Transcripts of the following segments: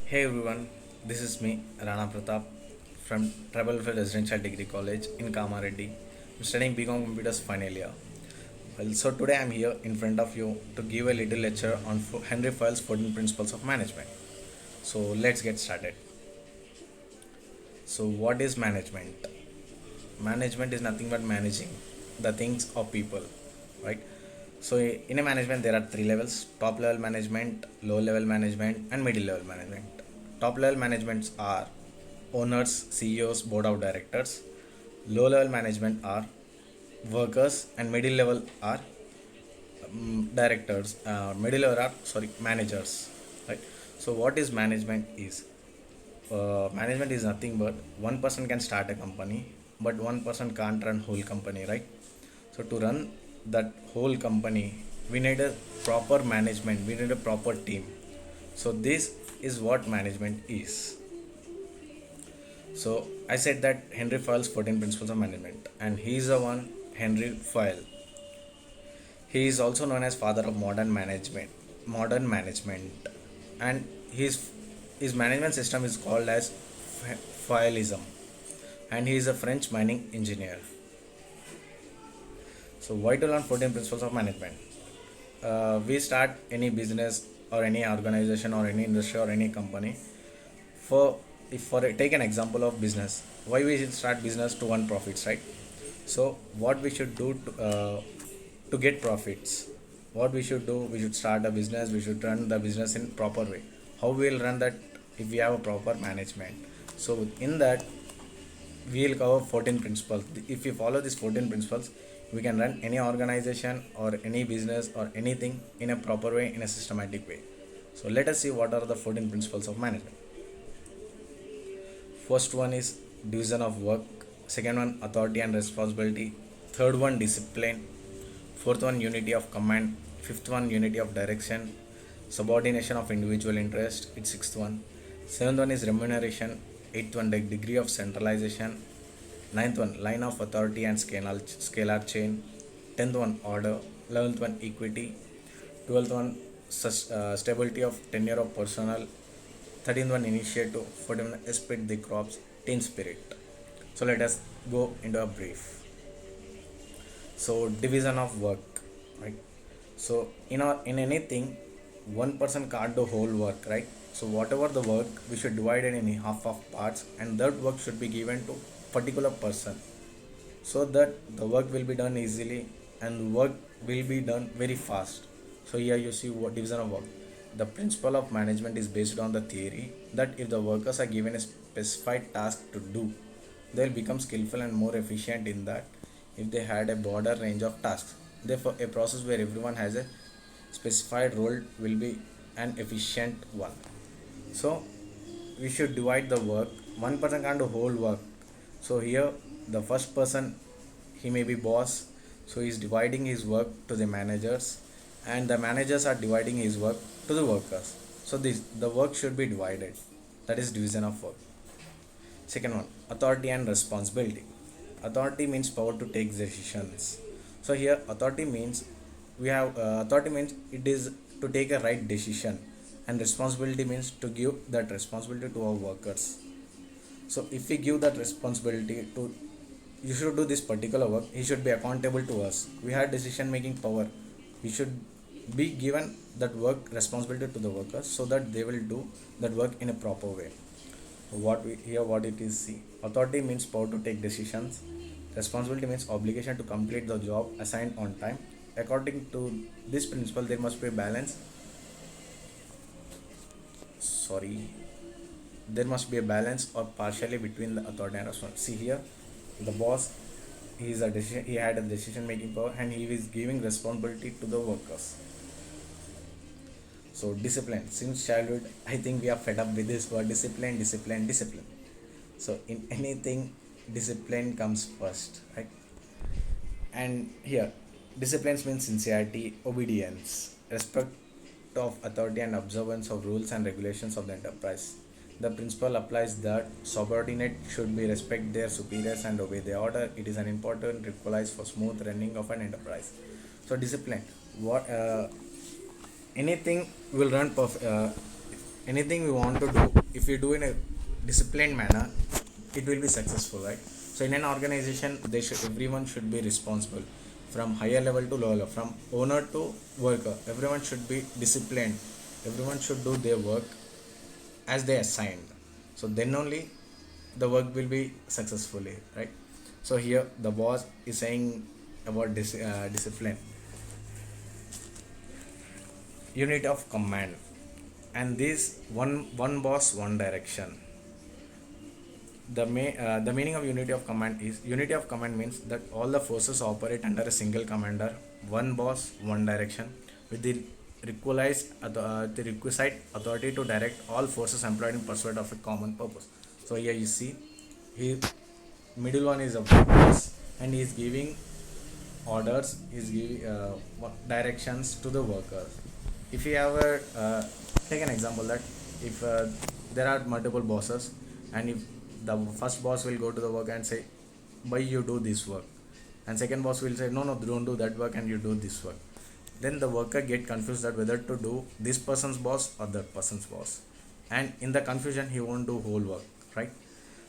Hey everyone, this is me, Rana Pratap from Tribal Residential Degree College in Kamareddy. I'm studying BCom Computers final year. So today I'm here in front of you to give a little lecture on Henry Fayol's 14 Principles of Management. So let's get started. So what is management? Management is nothing but managing the things of people, right? So in a management there are three levels: top level management, low level management, and middle level management. Top level managements are owners, CEOs, board of directors. Low level management are workers, and middle level are directors. Middle level are managers, right? So what is management is? Management is nothing but one person can start a company, but one person can't run whole company, right? So to run that whole company, we need a proper management. We need a proper team. So this is what management is. So I said that Henry Fayol's 14 Principles of Management, and he is the one, Henry Fayol. He is also known as father of modern management. Modern management, and his management system is called as Fayolism, and he is a French mining engineer. So why to learn 14 Principles of Management? We start any business or any organization or any industry or any company. For if for take an example of business, why we should start business to earn profits, right? So what we should do to get profits? What we should do? We should start a business. We should run the business in proper way. How we will run that if we have a proper management? So in that we will cover 14 principles. If we follow these 14 principles, we can run any organization or any business or anything in a proper way, in a systematic way. So let us see what are the 14 principles of management. First one is division of work. Second one, authority and responsibility. Third one, discipline. Fourth one, unity of command. Fifth one, unity of direction. Subordination of individual interest. It's sixth one. Seventh one is remuneration. Eighth one, the degree of centralization. Ninth one, line of authority and scalar chain. Tenth one, order. 11th one, equity. 12th one, stability of tenure of personnel. 13th one, initiative. 14th one, esprit the crops, team spirit. So let us go into a brief. So division of work, right? So in anything, one person can't do whole work, right? So whatever the work, we should divide it in half of parts, and that work should be given to particular person, so that the work will be done easily and work will be done very fast. So here you see what division of work. The principle of management is based on the theory that if the workers are given a specified task to do, they'll become skillful and more efficient in that if they had a broader range of tasks. Therefore, a process where everyone has a specified role will be an efficient one. So we should divide the work. One person can't do whole work. So here the first person, he may be boss, so he's dividing his work to the managers, and the managers are dividing his work to the workers. So this the work should be divided. That is division of work. Second one, authority and responsibility. Authority means power to take decisions. So here authority means authority means it is to take a right decision, and responsibility means to give that responsibility to our workers. So if we give that responsibility to, you should do this particular work, he should be accountable to us. We have decision making power. We should be given that work responsibility to the workers, so that they will do that work in a proper way. What it is, see, authority means power to take decisions. Responsibility means obligation to complete the job assigned on time. According to this principle, there must be a balance. Sorry, there must be a balance or partially between the authority and responsibility. See here, the boss, he had a decision making power, and he is giving responsibility to the workers. So discipline, since childhood, I think we are fed up with this word discipline, discipline, discipline. So in anything, discipline comes first, right? And here, disciplines means sincerity, obedience, respect of authority, and observance of rules and regulations of the enterprise. The principle applies that subordinate should be respect their superiors and obey their order. It is an important prerequisite for smooth running of an enterprise. So discipline, what anything will run anything we want to do, if we do in a disciplined manner, it will be successful, right? So in an organization, everyone should be responsible, from higher level to lower level, from owner to worker. Everyone should be disciplined. Everyone should do their work as they assigned. So then only the work will be successfully, right? So here the boss is saying about discipline, unit of command, and this one boss, one direction. The meaning of unity of command is, unity of command means that all the forces operate under a single commander, one boss, one direction, with the requisite authority to direct all forces employed in pursuit of a common purpose. So here you see, he middle one is a boss, and he is giving orders, is giving directions to the workers. If you ever take an example that if there are multiple bosses, and if the first boss will go to the work and say, why you do this work, and second boss will say, no, don't do that work and you do this work, then the worker get confused that whether to do this person's boss or that person's boss, and in the confusion he won't do whole work, right?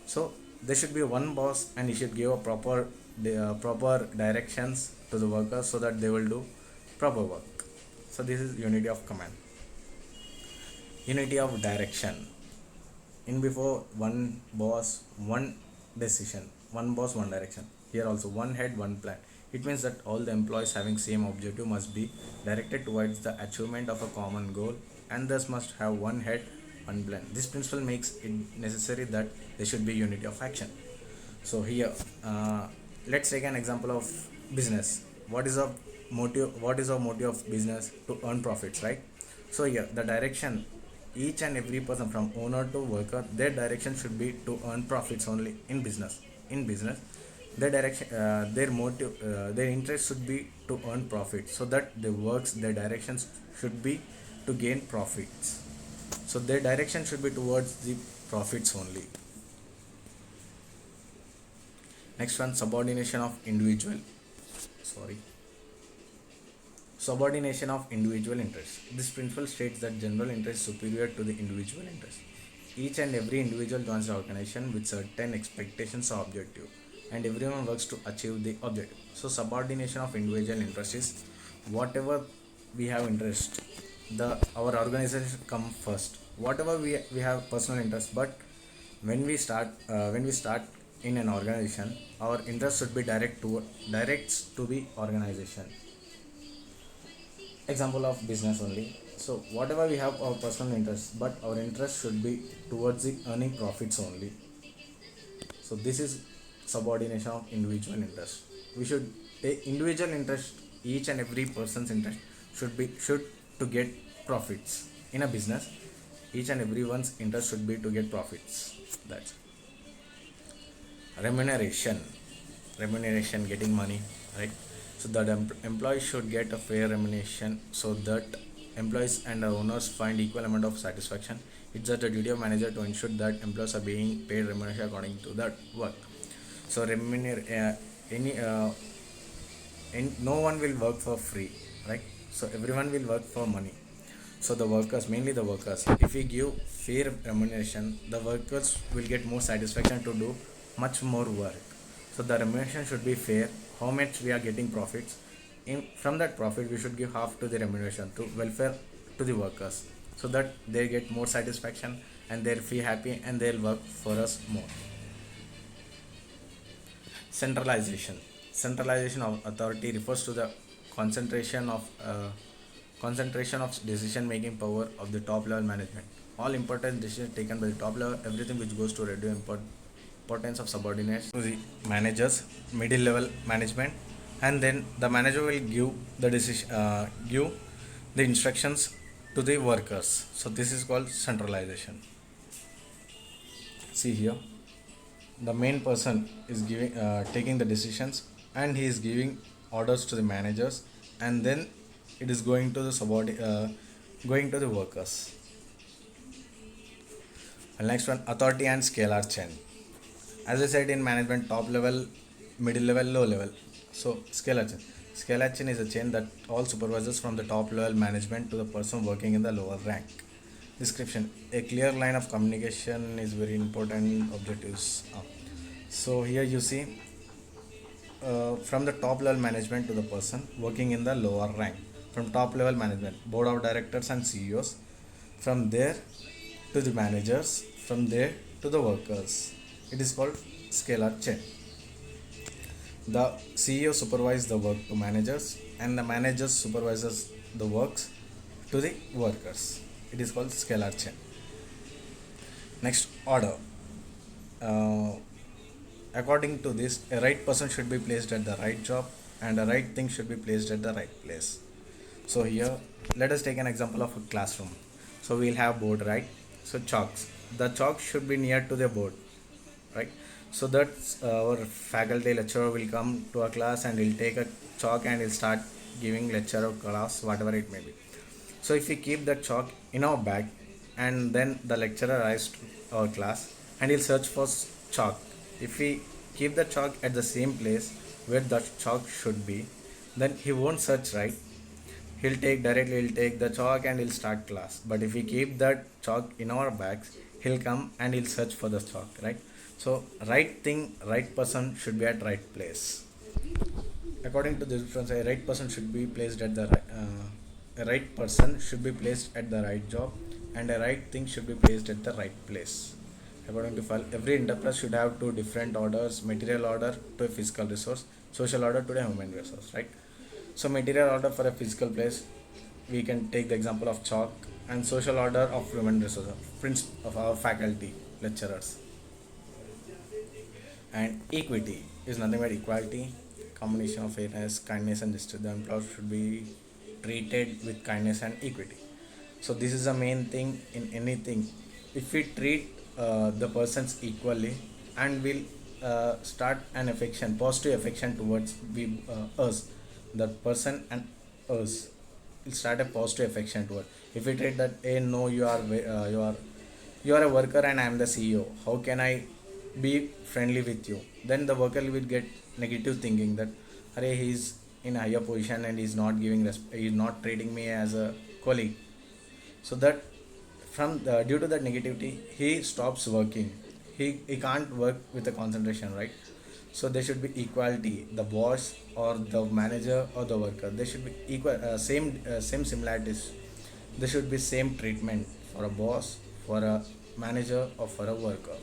So there should be one boss, and he should give a proper directions to the workers so that they will do proper work. So this is unity of command. Unity of direction. In before, one boss, one decision, one boss, one direction. Here also one head, one plan. It means that all the employees having same objective must be directed towards the achievement of a common goal, and thus must have one head, one plan. This principle makes it necessary that there should be unity of action. So here, let's take an example of business. What is our motive? What is our motive of business? To earn profits, right? So here, the direction, each and every person from owner to worker, their direction should be to earn profits only in business. In business, their direction, their motive, their interest should be to earn profits, so that their works, their directions should be to gain profits. So their direction should be towards the profits only. Next one, subordination of individual. Subordination of individual interest. This principle states that general interest is superior to the individual interest. Each and every individual joins the organization with certain expectations or objective, and everyone works to achieve the objective. So subordination of individual interest is, whatever we have interest, our organization come first. Whatever we have personal interest, but when we start in an organization, our interest should be directs to the organization. Example of business only. So whatever we have our personal interest, but our interest should be towards the earning profits only. So this is subordination of individual interest. We should take individual interest. Each and every person's interest should to get profits in a business. Each and everyone's interest should be to get profits. That's remuneration. Getting money, right? So that employees should get a fair remuneration, so that employees and owners find equal amount of satisfaction. It's the duty of manager to ensure that employees are being paid remuneration according to that work. So no one will work for free, right? So everyone will work for money. So the workers, mainly the workers, if we give fair remuneration, the workers will get more satisfaction to do much more work. So the remuneration should be fair. How much we are getting profits, from that profit we should give half to the remuneration, to welfare to the workers, so that they get more satisfaction and they'll feel happy and they'll work for us more. Centralization of authority refers to the concentration of decision making power of the top level management. All important decisions taken by the top level, everything which goes to reduce importance of subordination to the managers, middle level management, and then the manager will give the instructions to the workers. So this is called centralization. See here, the main person is taking the decisions, and he is giving orders to the managers, and then it is going to the workers. And next one, authority and scalar chain. As I said, in management, top level, middle level, low level. So scalar chain is a chain that all supervisors from the top level management to the person working in the lower rank. Description. A clear line of communication is very important objectives. So here you see from the top level management to the person working in the lower rank. From top level management, board of directors and CEOs. From there to the managers. From there to the workers. It is called scalar chain. The CEO supervises the work to managers and the managers supervises the works to the workers. It is called scalar chain. Next, order. Uh, According to this, a right person should be placed at the right job and a right thing should be placed at the right place. So here, let us take an example of a classroom. So we'll have board, right? So chalks. The chalk should be near to the board, right? So that our faculty lecturer will come to a class and he'll take a chalk and he'll start giving lecture or class, whatever it may be. So if we keep that chalk in our bag and then the lecturer arrives to our class and he'll search for chalk. If we keep the chalk at the same place where that chalk should be, then he won't search, right? He'll take the chalk and he'll start class. But if we keep that chalk in our bags, he'll come and he'll search for the chalk, right? So right thing, right person should be at right place. According to this difference, a right person should be placed at the a right person should be placed at the right job, and a right thing should be placed at the right place. According to file, every enterprise should have two different orders: material order to a physical resource, social order to a human resource, right? So material order for a physical place, we can take the example of chalk, and social order of human resources, of our faculty, lecturers. And equity is nothing but equality, combination of fairness, kindness, and justice. The employer should be treated with kindness and equity. So this is the main thing in anything. If we treat the persons equally, and we'll start an affection, positive affection towards us, the person and us, will start a positive affection towards. If we treat that, hey, no, you are a worker and I am the CEO. How can I be friendly with you? Then the worker will get negative thinking that, arey, he's in a higher position and he's not he's not treating me as a colleague. So that due to that negativity, he stops working. He can't work with the concentration, right? So there should be equality. The boss or the manager or the worker, they should be equal, same similarities. There should be same treatment for a boss, for a manager, or for a worker.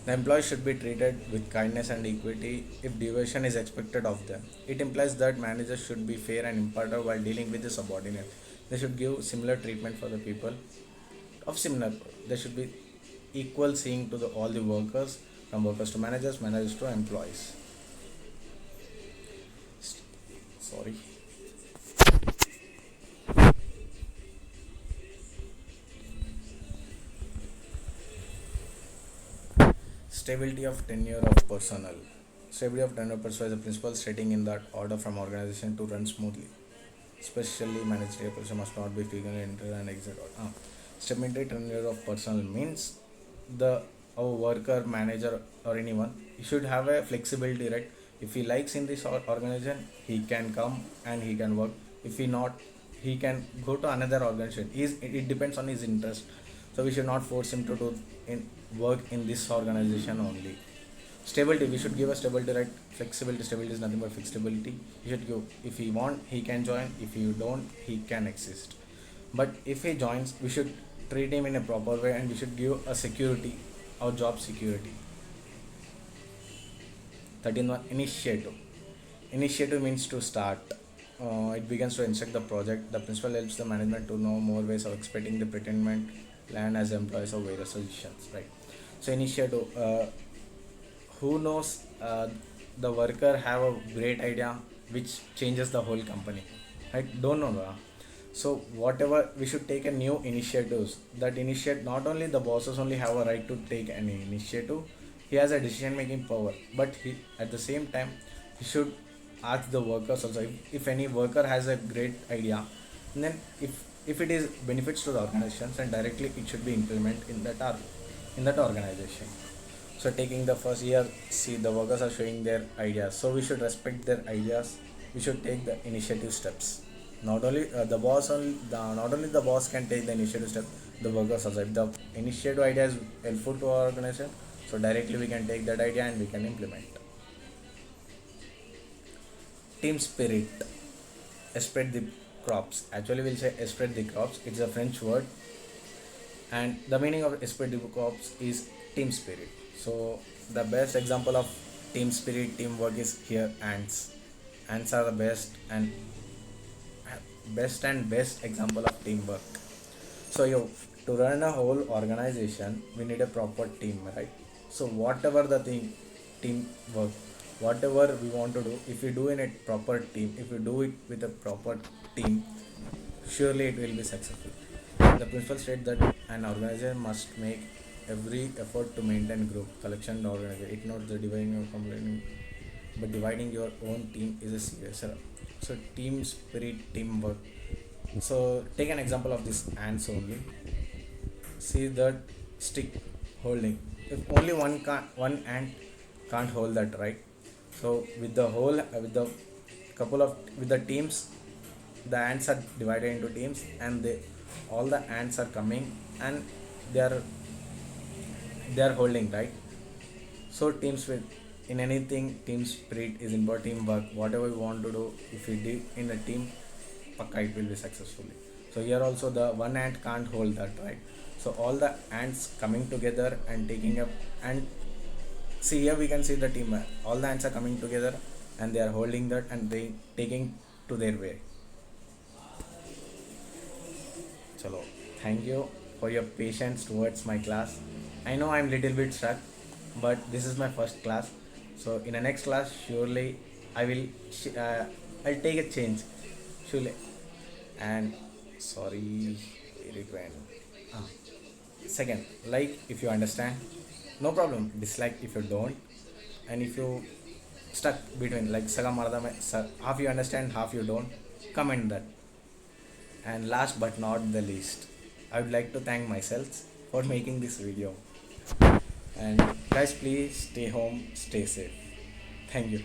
The employees should be treated with kindness and equity if deviation is expected of them. It implies that managers should be fair and impartial while dealing with the subordinate. They should give similar treatment for the people of similar. There should be equal seeing to all the workers, from workers to managers, managers to employees. Sorry. Stability of tenure of personnel. Stability of tenure of personnel is a principle stating in that order from organization to run smoothly. Especially managerial person must not be frequently enter and exit. Stability tenure of personnel means the our worker, manager, or anyone, he should have a flexibility, right? If he likes in this organization, he can come and he can work. If he not, he can go to another organization. It depends on his interest. So we should not force him to do in work in this organization only. Stability, we should give a stability, right? Flexibility, stability is nothing but flexibility. You should give. If he want, he can join. If you don't, he can exist. But if he joins, we should treat him in a proper way and we should give a security, our job security. 13 initiative. Initiative means to start. It begins to instruct the project. The principal helps the management to know more ways of expecting the pretendment plan as employees of various solutions, right? So initiative, who knows, the worker have a great idea which changes the whole company, right? Don't know, so whatever, we should take a new initiatives. That initiate, not only the bosses only have a right to take any initiative, he has a decision making power, but he at the same time he should ask the workers also. If any worker has a great idea, and then if it is benefits to the organizations, and directly it should be implemented in that organization. So taking the first year, see, the workers are showing their ideas, so we should respect their ideas. We should take the initiative steps. Not only the boss can take the initiative step, the workers also. If the initiative idea is helpful to our organization, so directly we can take that idea and we can implement. Team spirit, spread the crops. Actually, we'll say spread the crops. It's a French word, and the meaning of spread the crops is team spirit. So the best example of team spirit, teamwork is here ants. Ants are the best example of teamwork. So to run a whole organization, we need a proper team, right? So whatever the thing, teamwork, whatever we want to do, if we do in a proper team, if we do it with a proper team, surely it will be successful. The principle states that an organization must make every effort to maintain group collection and organization. It not the dividing or complaining, but dividing your own team is a serious error. So team spirit, teamwork. So take an example of this ants only. See that stick holding. If only one ant can't hold that, right? So with the with the teams, the ants are divided into teams, and all the ants are coming, and they are they are holding, right? So team spirit, in anything, team spirit is important. Teamwork, whatever we want to do, if we do in a team, pakka it will be successfully. So here also the one ant can't hold that, right? So all the ants coming together and taking up, and see here we can see the team. All the ants are coming together and they are holding that and they taking to their way. Chalo, thank you for your patience towards my class. I know I'm little bit stuck, but this is my first class. So in the next class, surely I will. I'll take a change, surely. And sorry, rewind. Ah. Second, like if you understand, no problem. Dislike if you don't, and if you stuck between like sagam arda half you understand, half you don't. Comment that. And last but not the least, I would like to thank myself for making this video. And guys, please stay home, stay safe. Thank you.